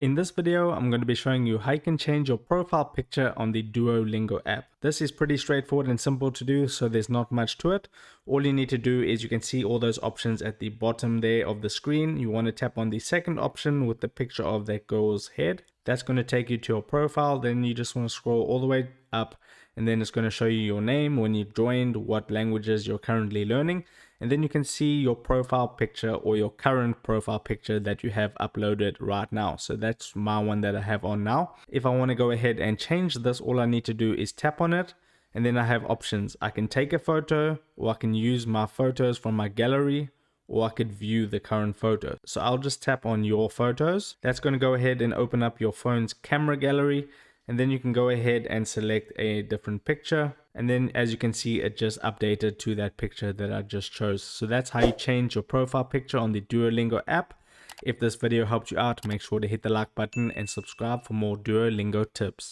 In this video, I'm going to be showing you how you can change your profile picture on the Duolingo app. This is pretty straightforward and simple to do, so there's not much to it. All you need to do is you can see all those options at the bottom there of the screen. You want to tap on the second option with the picture of that girl's head. That's going to take you to your profile. Then you just want to scroll all the way up, and then it's going to show you your name, when you joined, what languages you're currently learning, and then you can see your profile picture or your current profile picture that you have uploaded right now. So that's my one that I have on now. If I want to go ahead and change this, all I need to do is tap on it, and then I have options. I can take a photo, or I can use my photos from my gallery, or I could view the current photo. So I'll just tap on your photos. That's going to go ahead and open up your phone's camera gallery, and then you can go ahead and select a different picture. And then as you can see, it just updated to that picture that I just chose. So that's how you change your profile picture on the Duolingo app. If this video helped you out, make sure to hit the like button and subscribe for more Duolingo tips.